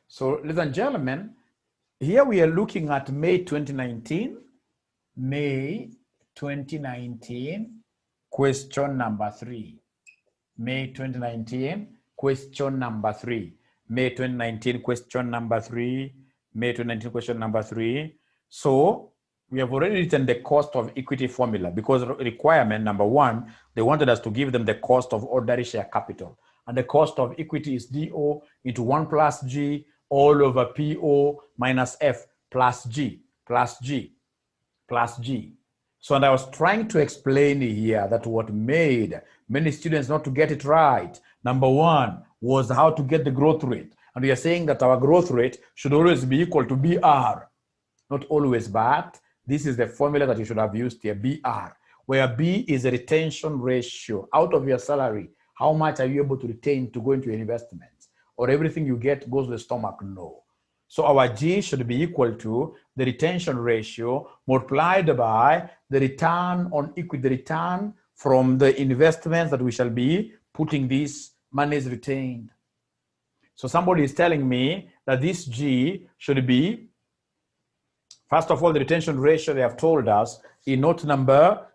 So, ladies and gentlemen, here we are looking at May 2019. May 2019, question number 3. May 2019, question number 3. May 2019, question number 3. May 2019, question number 3. So, we have already written the cost of equity formula because requirement number 1, they wanted us to give them the cost of ordinary share capital. And the cost of equity is DO into 1 plus G all over PO minus F plus G plus G plus G. So, and I was trying to explain here that what made many students not to get it right, number 1, was how to get the growth rate. And we are saying that our growth rate should always be equal to BR. Not always, but this is the formula that you should have used here, BR, where B is a retention ratio. Out of your salary, how much are you able to retain to go into your investments? Or everything you get goes to the stomach? No. So our G should be equal to the retention ratio multiplied by the return on equity, the return from the investments that we shall be putting these monies retained. So somebody is telling me that this G should be, first of all, the retention ratio they have told us in note number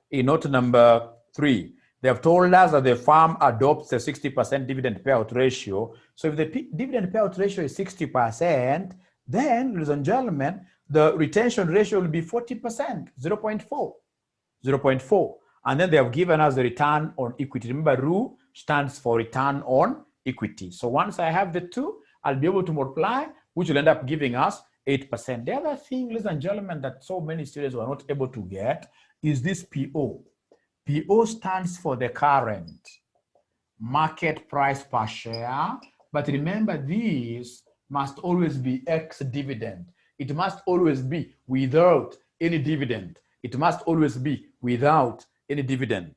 3. They have told us that the firm adopts a 60% dividend payout ratio. So if the dividend payout ratio is 60%, then, ladies and gentlemen, the retention ratio will be 40%, 0.4. And then they have given us the return on equity. Remember, ROE stands for return on equity. So once I have the 2, I'll be able to multiply, which will end up giving us 8%. The other thing, ladies and gentlemen, that so many students were not able to get is this PO. PO stands for the current market price per share. But remember, these must always be ex-dividend. It must always be without any dividend. It must always be without any dividend.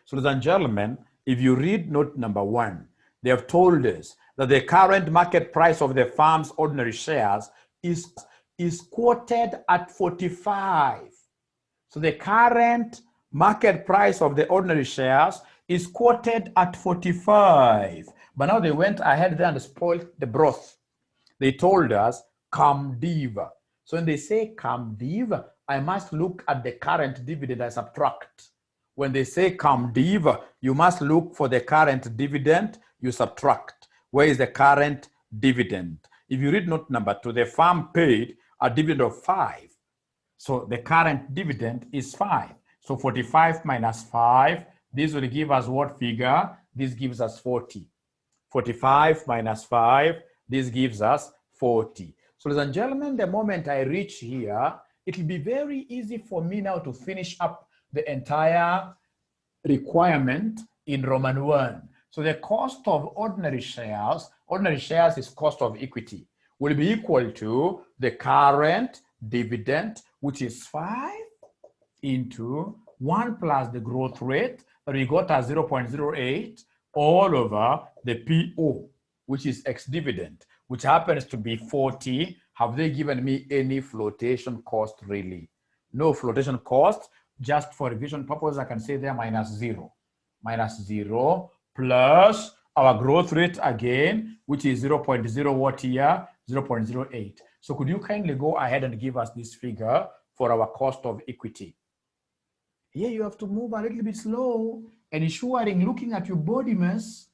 So, ladies and gentlemen, if you read note number 1, they have told us that the current market price of the firm's ordinary shares is quoted at 45. So the current market price of the ordinary shares is quoted at 45. But now they went ahead there and spoiled the broth. They told us 𝒂𝒄𝒉𝒊𝒆𝒗𝒆. So when they say 𝒂𝒂𝒉𝒊𝒆𝒗𝒆, I must look at the current dividend I subtract. When they say 𝒂𝒂𝒉𝒊𝒆𝒗𝒆, you must look for the current dividend you subtract. Where is the current dividend? If you read note number 2, the firm paid a dividend of 5. So the current dividend is 5. So 45 minus 5, this will give us what figure? This gives us 40. 45 minus 5, this gives us 40. So ladies and gentlemen, the moment I reach here, it will be very easy for me now to finish up the entire requirement in Roman 1. So the cost of ordinary shares is cost of equity, will be equal to the current dividend, which is 5 into 1 plus the growth rate that we got as 0.08 all over the PO, which is ex-dividend, which happens to be 40. Have they given me any flotation cost really? No flotation cost. Just for revision purpose, I can say there minus 0. Minus 0 plus our growth rate again, which is 0.0 what here? 0.08. So could you kindly go ahead and give us this figure for our cost of equity? Here you have to move a little bit slow and ensuring looking at your body mass.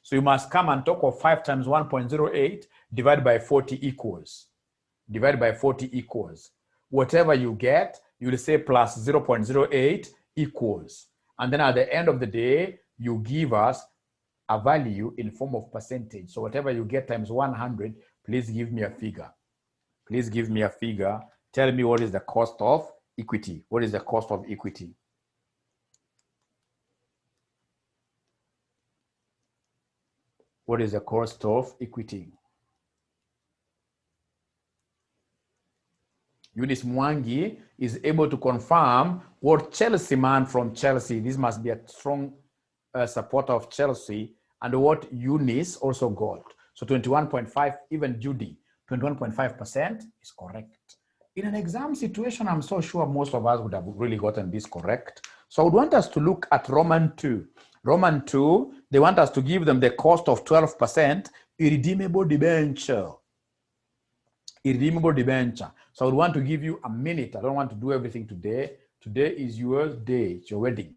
So you must come and talk of 5 times 1.08 divided by 40 equals. Divided by 40 equals. Whatever you get, you will say plus 0.08 equals. And then at the end of the day, you give us a value in form of percentage. So whatever you get times 100, please give me a figure. Please give me a figure. Tell me what is the cost of equity. What is the cost of equity? What is the cost of equity? Eunice Mwangi is able to confirm what Chelsea man from Chelsea, this must be a strong supporter of Chelsea, and what Eunice also got. So 21.5, even Judy, 21.5% is correct. In an exam situation, I'm so sure most of us would have really gotten this correct. So I would want us to look at Roman 2. Roman 2, they want us to give them the cost of 12%, irredeemable debenture. Irredeemable debenture. So I would want to give you a minute. I don't want to do everything today. Today is your day. It's your wedding.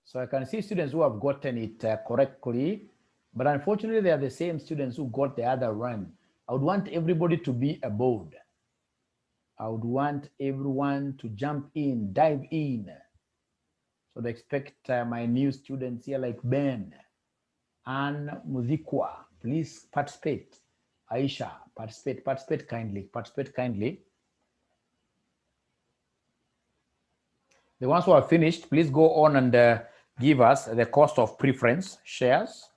So I can see students who have gotten it correctly, but unfortunately they are the same students who got the other one. I would want everybody to be above. I would want everyone to jump in, dive in. So I expect my new students here like Ben and Muzikwa, please participate. Aisha, Participate kindly. The ones who are finished, please go on and give us the cost of preference shares.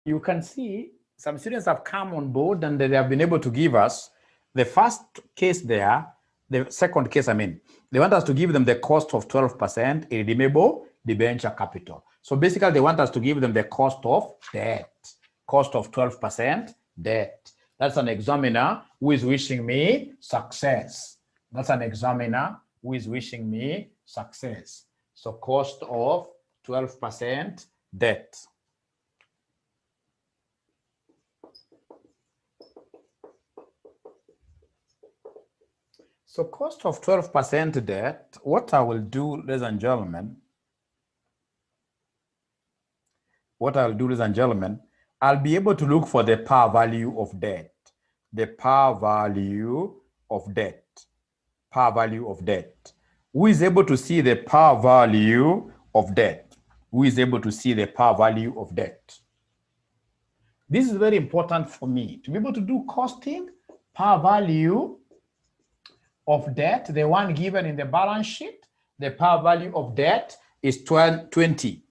You can see some students have come on board and they have been able to give us the first case there, the second case, they want us to give them the cost of 12% irredeemable debenture capital. So basically they want us to give them the cost of debt, cost of 12% debt. That's an examiner who is wishing me success. That's an examiner who is wishing me success. So cost of 12% debt. So cost of 12% debt, what I will do, ladies and gentlemen, I'll be able to look for the par value of debt. The par value of debt. Par value of debt. Who is able to see the par value of debt? Who is able to see the par value of debt? This is very important for me to be able to do costing, par value of debt, the one given in the balance sheet. The par value of debt is 20.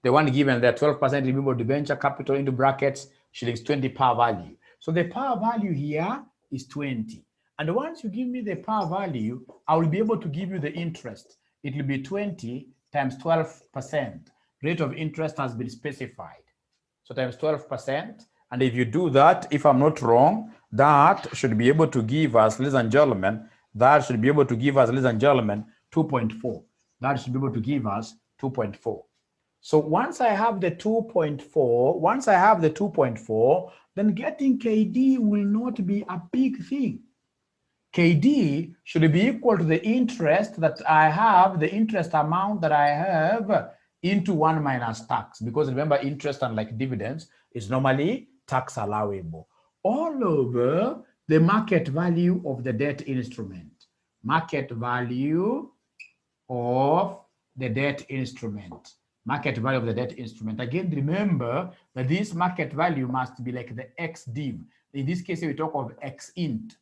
The one given there, 12% redeemable debenture capital into brackets, shillings 20 par value. So the par value here is 20. And once you give me the par value, I will be able to give you the interest. It will be 20 times 12%. Rate of interest has been specified. So times 12%. And if you do that, if I'm not wrong, that should be able to give us, ladies and gentlemen, 2.4. That should be able to give us 2.4. So once I have the 2.4, then getting KD will not be a big thing. KD should be equal to the interest that I have, the interest amount that I have into 1 minus tax. Because remember, interest, unlike dividends, is normally tax allowable. All over the market value of the debt instrument. Market value of the debt instrument. Market value of the debt instrument. Again, remember that this market value must be like the XDIV. In this case, we talk of XINT.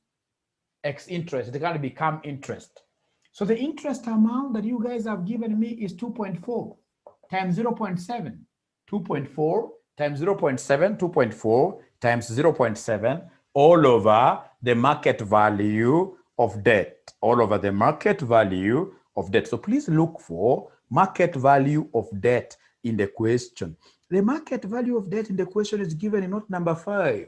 X interest, it can become interest. So the interest amount that you guys have given me is 2.4 times 0.7. 2.4 times 0.7, 2.4 times 0.7, all over the market value of debt, all over the market value of debt. So please look for market value of debt in the question. The market value of debt in the question is given in note number 5.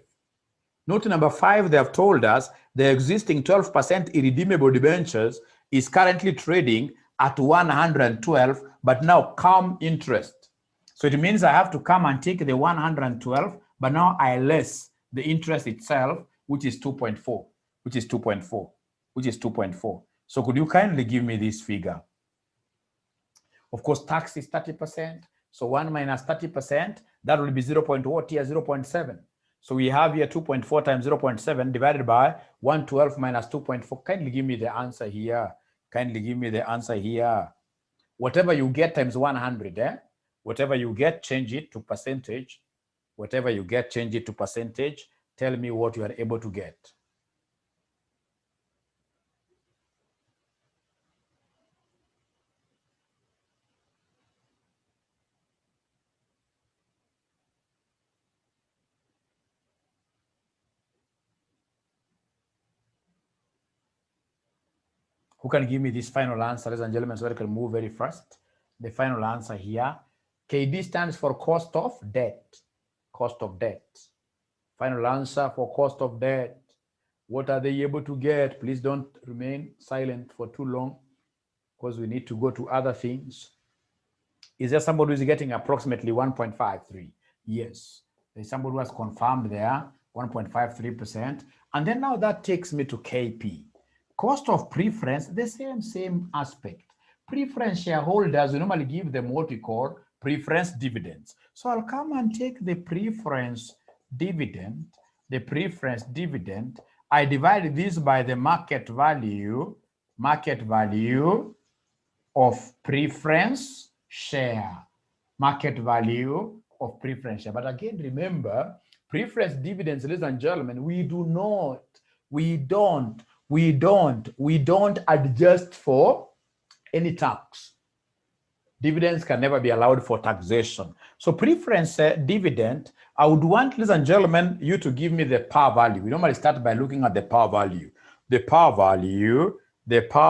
Note number 5, they have told us the existing 12% irredeemable debentures is currently trading at 112, but now come interest. So it means I have to come and take the 112, but now I less the interest itself, which is 2.4, which is 2.4, which is 2.4. So could you kindly give me this figure? Of course, tax is 30%. So 1 minus 30%, that will be 0.7. So we have here 2.4 times 0.7 divided by 112 minus 2.4. Kindly give me the answer here. Kindly give me the answer here. Whatever you get times 100, whatever you get, change it to percentage. Whatever you get, change it to percentage. Tell me what you are able to get. Who can give me this final answer, ladies and gentlemen, so I can move very fast? The final answer here. KD stands for cost of debt. Cost of debt. Final answer for cost of debt. What are they able to get? Please don't remain silent for too long because we need to go to other things. Is there somebody who is getting approximately 1.53? Yes. There's somebody who has confirmed there, 1.53%. And then now that takes me to KP. Cost of preference, the same aspect. Preference shareholders, we normally give them what we call preference dividends. So I'll come and take the preference dividend, I divide this by the market value of preference share, market value of preference share. But again, remember, preference dividends, ladies and gentlemen, we don't adjust for any tax. Dividends can never be allowed for taxation. So preference dividend, I would want, ladies and gentlemen, you to give me the par value. We normally start by looking at the par value. The par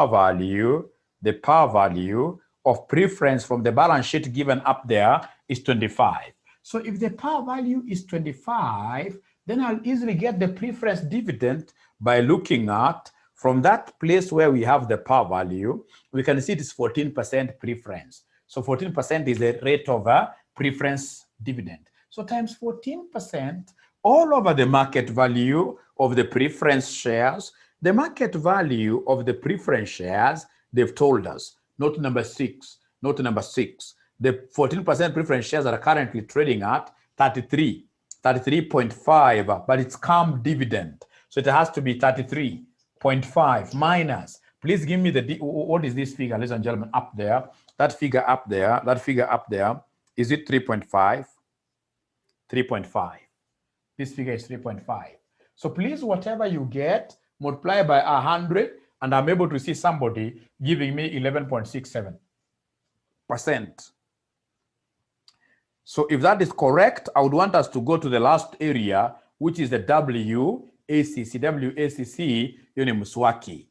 value of preference from the balance sheet given up there is 25. So if the par value is 25, then I'll easily get the preference dividend by looking at, from that place where we have the par value, we can see it is 14% preference. So 14% is the rate of a preference dividend. So times 14% all over the market value of the preference shares. The market value of the preference shares, they've told us, note number 6, the 14% preference shares are currently trading at 33.5, but it's come dividend. So it has to be 33.5 minus. Please give me what is this figure, ladies and gentlemen, up there? That figure up there, is it 3.5? 3.5. This figure is 3.5. So please, whatever you get, multiply by 100, and I'm able to see somebody giving me 11.67%. So if that is correct, I would want us to go to the last area, which is the WACC. WACC, yoni Muswaki.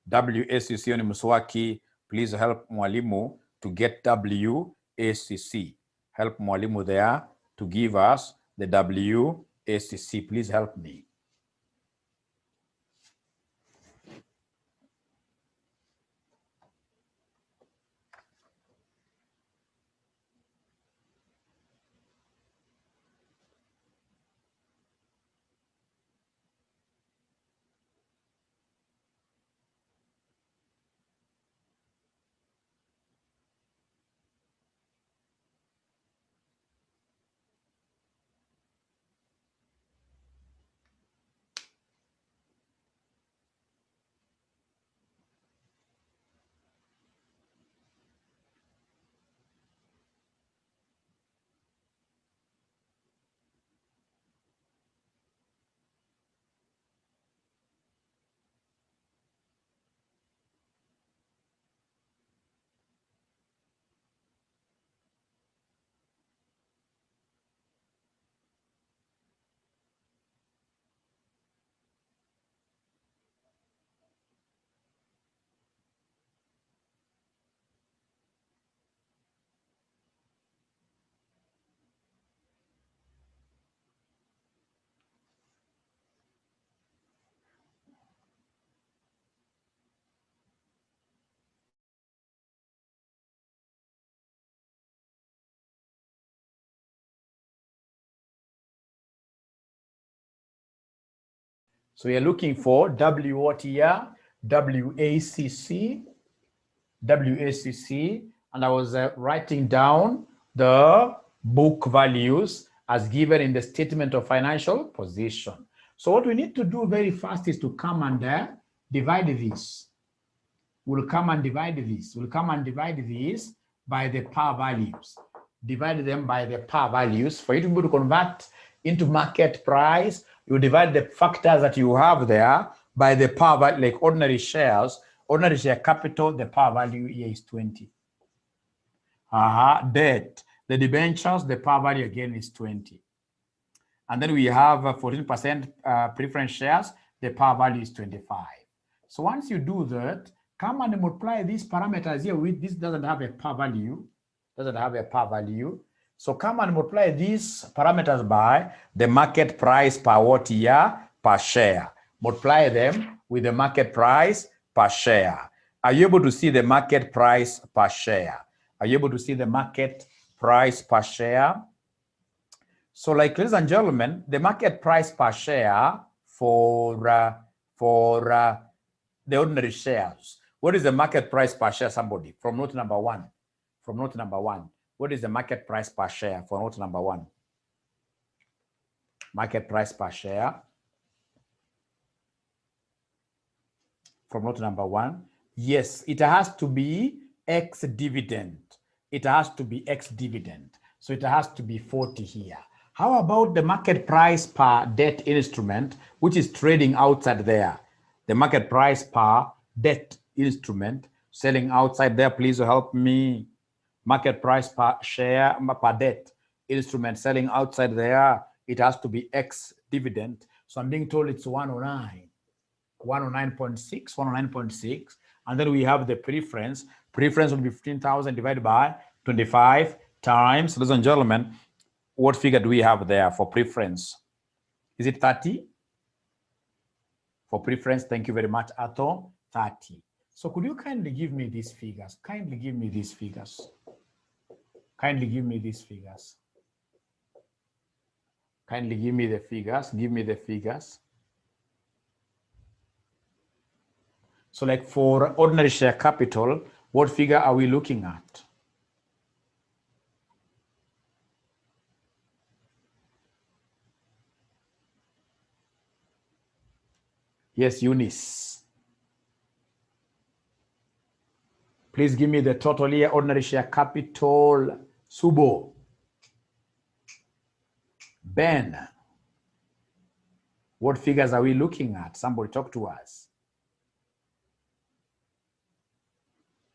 WACC, yoni Muswaki. Please help Mwalimu to get WACC. Help Mwalimu there to give us the WACC. Please help me. So we are looking for W what here? WACC, and I was writing down the book values as given in the statement of financial position. So what we need to do very fast is to come and divide this. We'll come and divide this. We'll come and divide this by the par values. Divide them by the par values. For you to be able to convert into market price, you divide the factors that you have there by the par value, like ordinary shares. Ordinary share capital, the par value here is 20. Debt, the debentures, the par value again is 20. And then we have 14% preference shares, the par value is 25. So once you do that, come and multiply these parameters here with this doesn't have a par value, So come and multiply these parameters by the market price per what year per share. Multiply them with the market price per share. Are you able to see the market price per share? Are you able to see the market price per share? So like, ladies and gentlemen, the market price per share for the ordinary shares. What is the market price per share, somebody? From note number one. From note number one. What is the market price per share for note number one? Market price per share. From note number one. Yes, it has to be ex-dividend. It has to be ex-dividend. So it has to be 40 here. How about the market price per debt instrument, which is trading outside there? The market price per debt instrument selling outside there, please help me. Market price per share, per debt instrument selling outside there, it has to be ex-dividend. So I'm being told it's 109. 109.6, 109.6. And then we have the preference. Preference will be 15,000 divided by 25 times, ladies and gentlemen, what figure do we have there for preference? Is it 30? For preference, thank you very much, Ato, 30. So could you kindly give me these figures? Kindly give me these figures. Kindly give me these figures. Kindly give me the figures. Give me the figures. So like for ordinary share capital, what figure are we looking at? Yes, Eunice. Please give me the total here, ordinary share capital, Subo. Ben. What figures are we looking at? Somebody talk to us.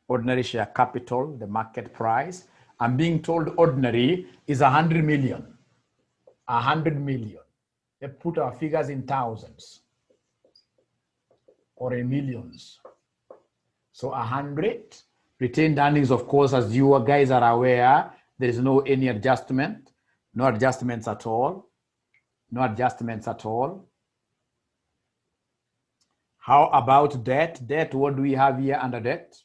Ordinary share capital, the market price. I'm being told ordinary is 100 million. 100 million. Let's put our figures in thousands or in millions. So 100. Retained earnings, of course, as you guys are aware, there is no any adjustment. No adjustments at all. No adjustments at all. How about debt? Debt, what do we have here under debt?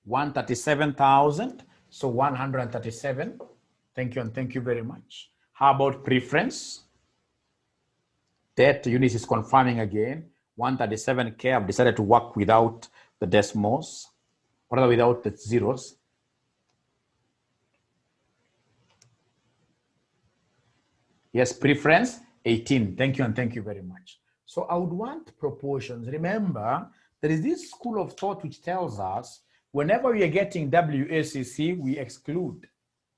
137,000. So 137. Thank you and thank you very much. How about preference? Debt, Eunice is confirming again. 137K. I've decided to work without the decimals, or rather without the zeros. Yes, preference 18. Thank you and thank you very much. So I would want proportions. Remember, there is this school of thought which tells us whenever we are getting WACC, we exclude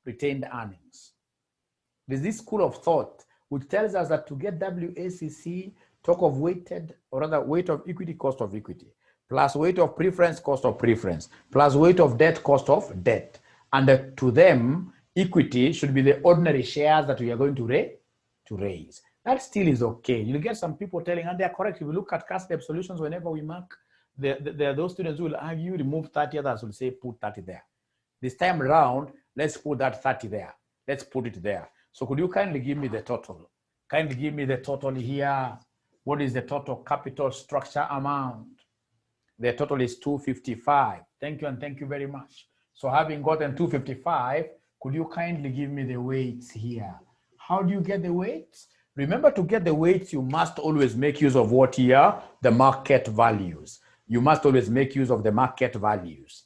retained earnings. There's this school of thought which tells us that to get WACC, talk of weighted, or rather weight of equity, cost of equity, plus weight of preference, cost of preference, plus weight of debt, cost of debt. And to them, equity should be the ordinary shares that we are going to raise. That still is okay. You'll get some people telling, and they're correct. If you look at CASDEB solutions, whenever we mark, there are those students who will argue, remove 30, others will say, put 30 there. This time around, let's put that 30 there. Let's put it there. So could you kindly give me the total? Kindly give me the total here. What is the total capital structure amount? The total is 255. Thank you and thank you very much. So having gotten 255, could you kindly give me the weights here? How do you get the weights? Remember, to get the weights, you must always make use of what here? The market values. You must always make use of the market values.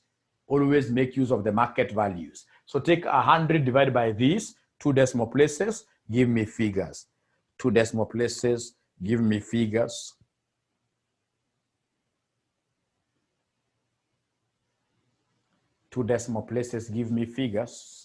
Always make use of the market values. So take 100 divided by this, 2 decimal places, give me figures. 2 decimal places, give me figures. Two decimal places, give me figures.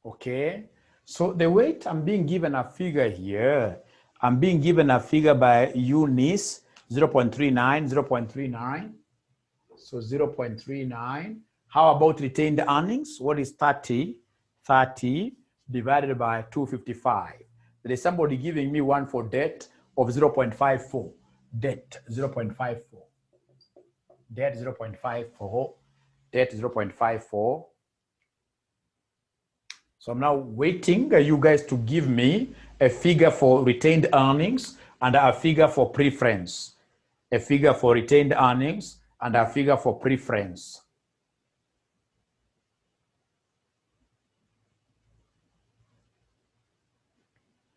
Okay, so the weight, I'm being given a figure here. I'm being given a figure by Eunice, 0.39, 0.39. So 0.39. How about retained earnings? What is 30? 30 divided by 255. There is somebody giving me one for debt of 0.54. Debt 0.54. Debt 0.54. Debt 0.54. So I'm now waiting you guys to give me a figure for retained earnings and a figure for preference. A figure for retained earnings and a figure for preference.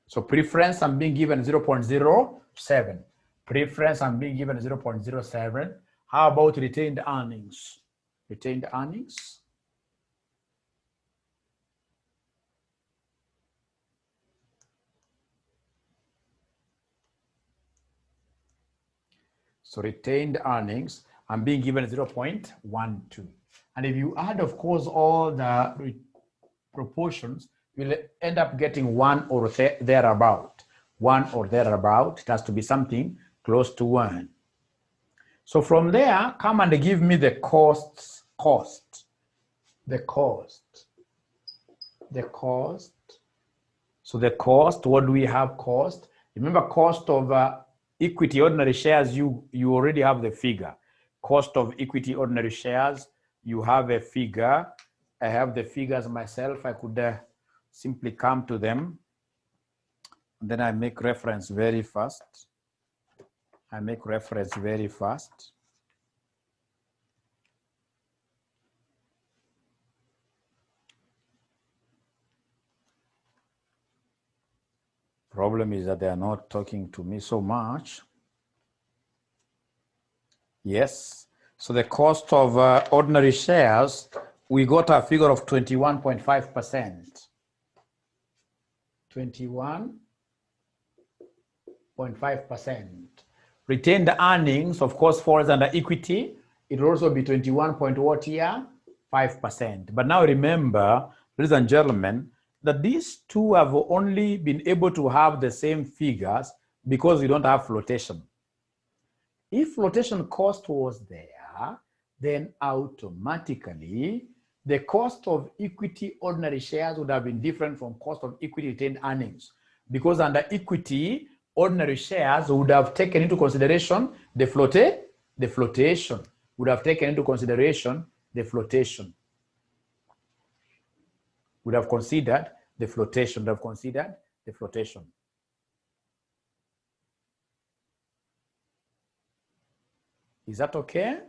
So preference, I'm being given 0.07. Preference, I'm being given 0.07. How about retained earnings? Retained earnings. So retained earnings, I'm being given 0.12. And if you add, of course, all the proportions, you'll end up getting one or thereabout. One or thereabout. It has to be something close to 1. So from there, come and give me the costs. The cost. So the cost, what do we have cost? Remember, cost of equity ordinary shares, you already have the figure. Cost of equity ordinary shares, you have a figure. I have the figures myself. I could simply come to them. And then I make reference very fast. Problem is that they are not talking to me so much. Yes. So the cost of ordinary shares, we got a figure of 21.5%. 21.5%. Retained earnings, of course, falls under equity. It will also be 21.5%. But now remember, ladies and gentlemen, that these two have only been able to have the same figures because we don't have flotation. If flotation cost was there, then automatically the cost of equity ordinary shares would have been different from cost of equity retained earnings, because under equity ordinary shares would have taken into consideration the flotation. Would have taken into consideration the flotation. Would have considered the flotation. Would have considered the flotation. Is that okay?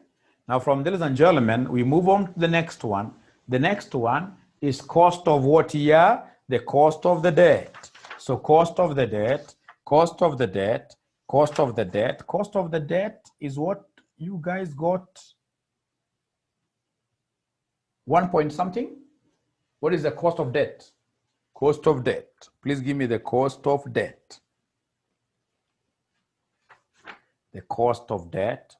Now, from ladies and gentlemen, we move on to the next one. The next one is cost of what here? The cost of the debt. So cost of the debt, cost of the debt, cost of the debt. Cost of the debt is what you guys got. 1 point something. What is the cost of debt? Cost of debt. Please give me the cost of debt. The cost of debt.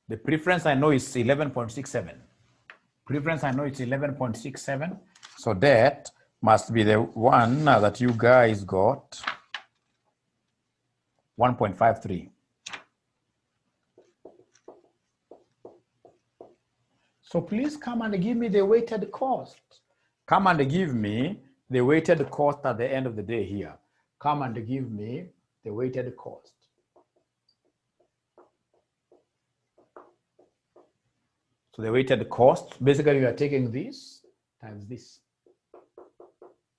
The preference I know is 11.67. Preference I know it's 11.67. So that must be the one that you guys got. 1.53. So please come and give me the weighted cost. Come and give me the weighted cost at the end of the day here. Come and give me the weighted cost. So the weighted cost, basically we are taking this times this.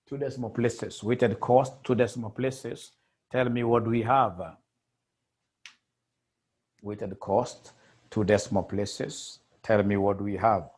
2 decimal places, weighted cost, 2 decimal places. Tell me what we have. Weighted cost, 2 decimal places. Tell me what we have.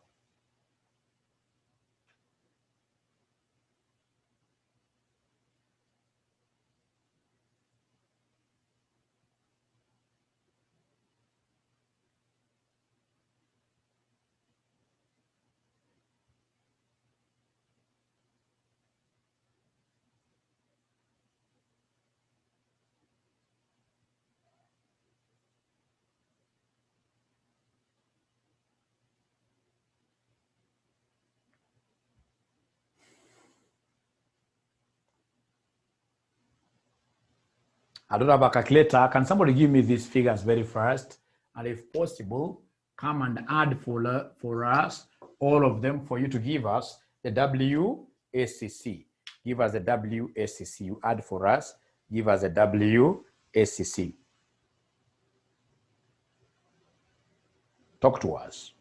I don't have a calculator. Can somebody give me these figures very fast? And if possible, come and add for us all of them for you to give us the WACC. Give us the WACC. You add for us, give us the WACC. Talk to us.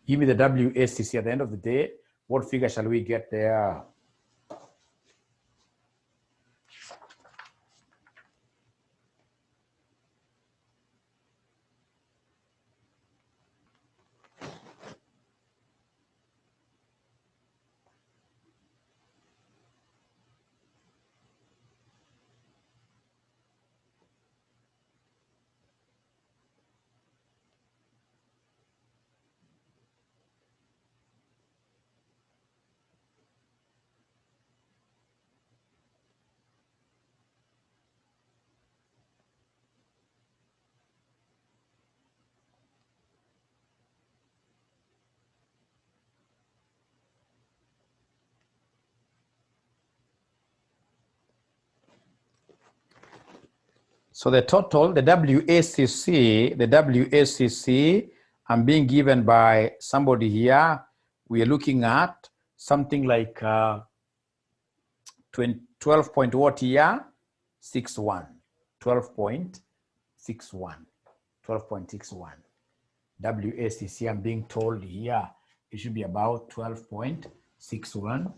Give me the WACC at the end of the day. What figure shall we get there? So the total, the WACC, I'm being given by somebody here. We are looking at something like 12 point what here? 61. 12.61. 12.61. WACC, I'm being told here, it should be about 12.61%.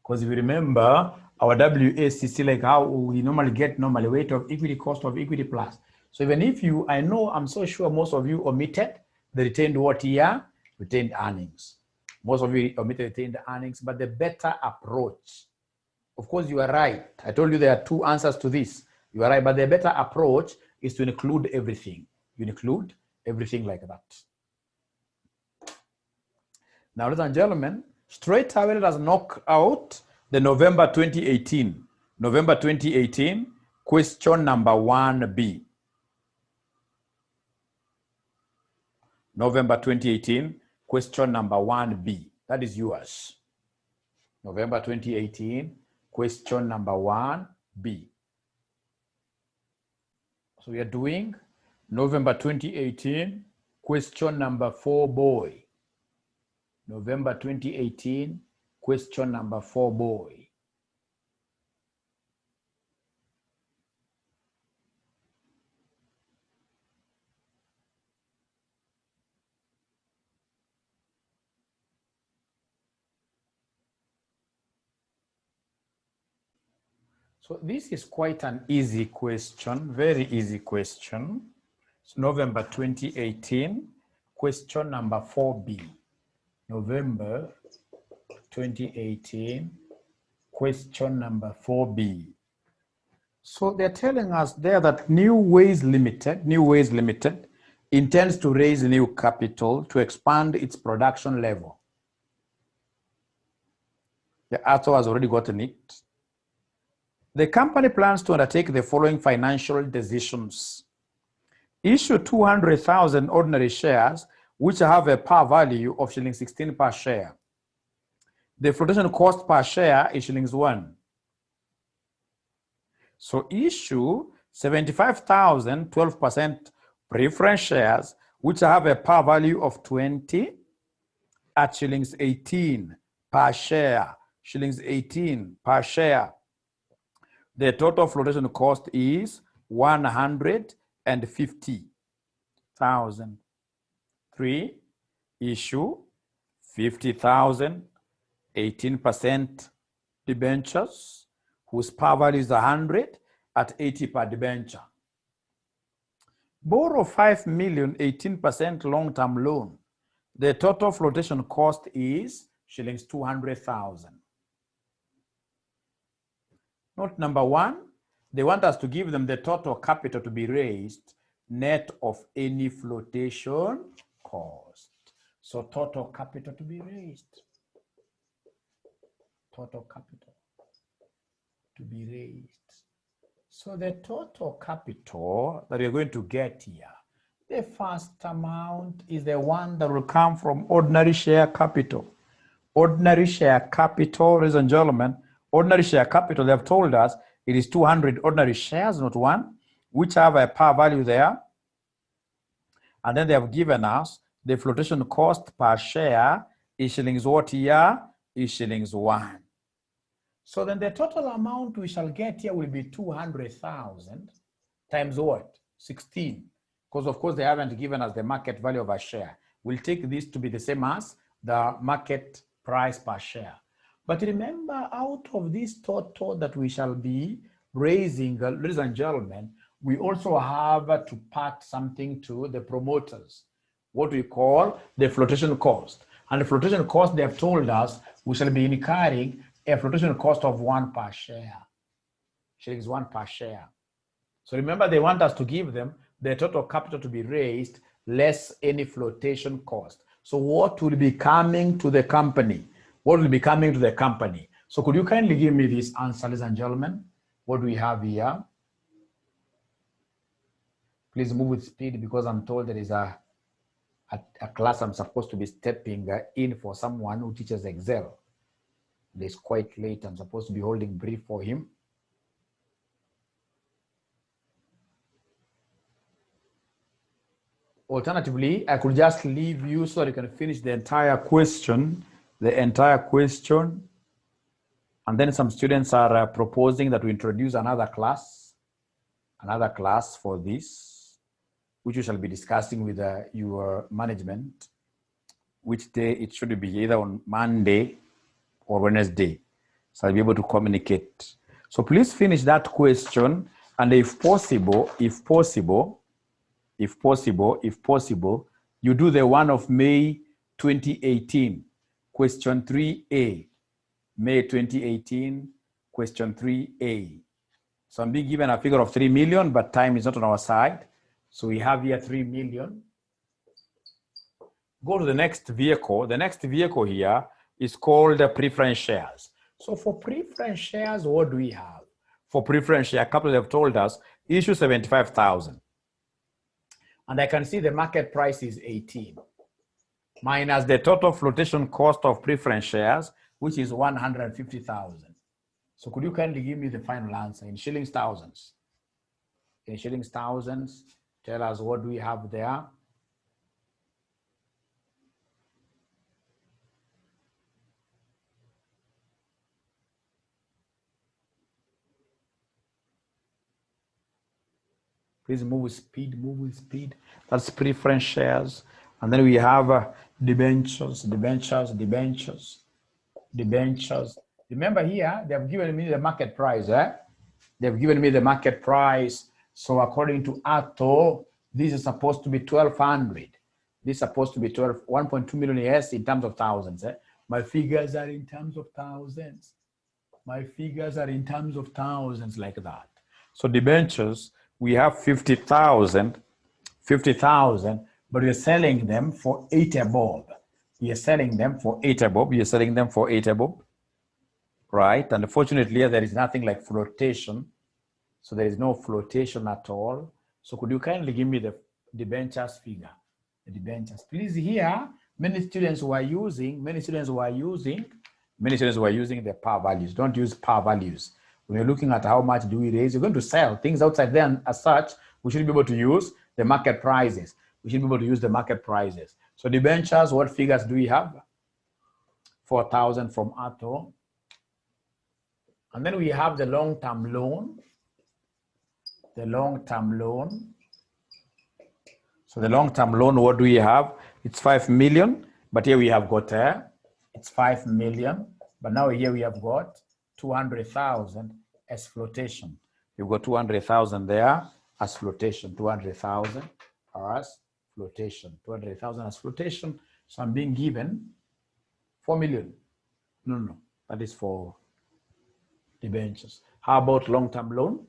Because if you remember, our WACC, like how we normally get weight of equity, cost of equity plus. So even if you, I know, I'm so sure most of you omitted the retained what here? Retained earnings. Most of you omitted retained earnings, but the better approach, of course you are right. I told you there are 2 answers to this. You are right, but the better approach is to include everything. You include everything like that. Now, ladies and gentlemen, straight away let us knock out the November 2018. November 2018, question number 1B. November 2018, question number 1B. That is yours. November 2018, question number 1B. So we are doing November 2018, question number 4, boy. November 2018, question number 4, boy. So this is quite an easy question, very easy question. It's November 2018, question number 4B. November 2018, question number 4B. So they're telling us there that New Ways Limited intends to raise new capital to expand its production level. The author has already gotten it. The company plans to undertake the following financial decisions. Issue 200,000 ordinary shares, which have a par value of shilling 16 per share. The flotation cost per share is shillings 1. So issue 75,000 12% preference shares, which have a par value of 20 at shillings 18 per share. Shillings 18 per share. The total flotation cost is 150,000. 3, issue 50,000 18% debentures, whose par value is 100 at 80 per debenture. Borrow 5 million 18% long-term loan. The total flotation cost is shillings 200,000. Note number 1, they want us to give them the total capital to be raised net of any flotation cost. So total capital to be raised. Total capital to be raised. So the total capital that you're going to get here, the first amount is the one that will come from ordinary share capital. Ordinary share capital, ladies and gentlemen, ordinary share capital, they have told us it is 200 ordinary shares, not one, which have a par value there. And then they have given us the flotation cost per share is shillings what here? Is shillings 1. So then the total amount we shall get here will be 200,000 times what? 16. Because of course they haven't given us the market value of a share. We'll take this to be the same as the market price per share. But remember, out of this total that we shall be raising, ladies and gentlemen, we also have to part something to the promoters, what we call the flotation cost. And the flotation cost, they have told us we shall be incurring a flotation cost of 1 per share, shillings 1 per share. So remember, they want us to give them the total capital to be raised less any flotation cost. So what will be coming to the company? What will be coming to the company? So could you kindly give me this answer, ladies and gentlemen? What do we have here? Please move with speed because I'm told there is a class I'm supposed to be stepping in for someone who teaches Excel. It's quite late. I'm supposed to be holding brief for him. Alternatively, I could just leave you so that you can finish the entire question, and then some students are proposing that we introduce another class for this, which we shall be discussing with your management, which day it should be, either on Monday or Wednesday. So I'll be able to communicate. So please finish that question, and if possible, you do the one of May 2018, question 3A. May 2018, question 3A. So I'm being given a figure of 3 million, but time is not on our side. So we have here 3 million. Go to the next vehicle. The next vehicle here is called preference shares. So for preference shares, what do we have? For preference share, a couple have told us, issue 75,000. And I can see the market price is 18. Minus the total flotation cost of preference shares, which is 150,000. So could you kindly give me the final answer in shillings thousands? In shillings thousands, tell us what do we have there? Please move with speed, That's preference shares. And then we have debentures. Remember here, they have given me the market price. They've given me the market price. So according to Atto, this is supposed to be 1,200. This is supposed to be 1.2 million, yes, in terms of thousands. My figures are in terms of thousands. My figures are in terms of thousands like that. So debentures, we have 50,000, but we're selling them for 8 bob. We are selling them for 8 bob. We are selling them for 8 bob, right? And unfortunately, there is nothing like flotation. So there is no flotation at all. So could you kindly give me the debentures figure? The debentures. Please here, many students who are using the par values. Don't use par values. When you're looking at how much do we raise, you're going to sell things outside there, and as such, we should be able to use the market prices. We should be able to use the market prices. So debentures, what figures do we have? 4,000 from Atho. And then we have the long-term loan. The long-term loan. So the long-term loan, what do we have? It's 5 million, but here we have got it's 5 million, but now here we have got 200,000 as flotation. You've got 200,000 there as flotation, 200,000 as flotation, 200,000 as flotation. So I'm being given 4 million. No, that is for debentures. How about long-term loan?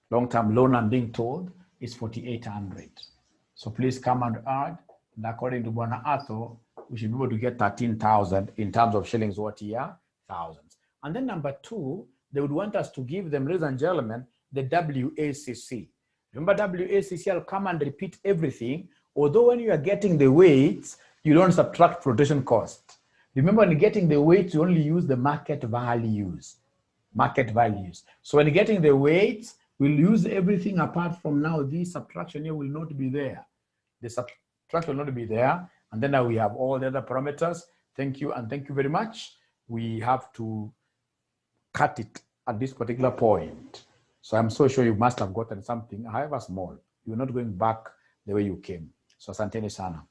Long-term loan, I'm being told, is 4,800. So please come and add. And according to Bwana Atho, we should be able to get 13,000 in terms of shillings what year? Thousands. And then number two, they would want us to give them, ladies and gentlemen, the WACC. Remember WACC, I'll come and repeat everything. Although when you are getting the weights, you don't subtract flotation cost. Remember, when you're getting the weights, you only use the market values. Market values. So when you're getting the weights, we'll use everything apart from now. This subtraction here will not be there. The subtraction will not be there. And then now we have all the other parameters. Thank you, and thank you very much. We have to cut it at this particular point. So I'm so sure you must have gotten something, however small. You're not going back the way you came. So asanteni sana.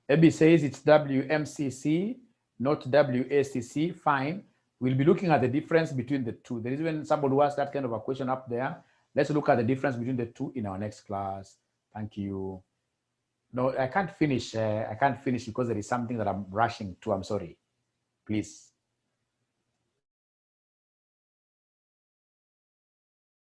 Abby says it's WMCC, not WACC. Fine. We'll be looking at the difference between the two. There is even somebody who asked that kind of a question up there. Let's look at the difference between the two in our next class. Thank you. No, I can't finish. I can't finish because there is something that I'm rushing to. I'm sorry. Please.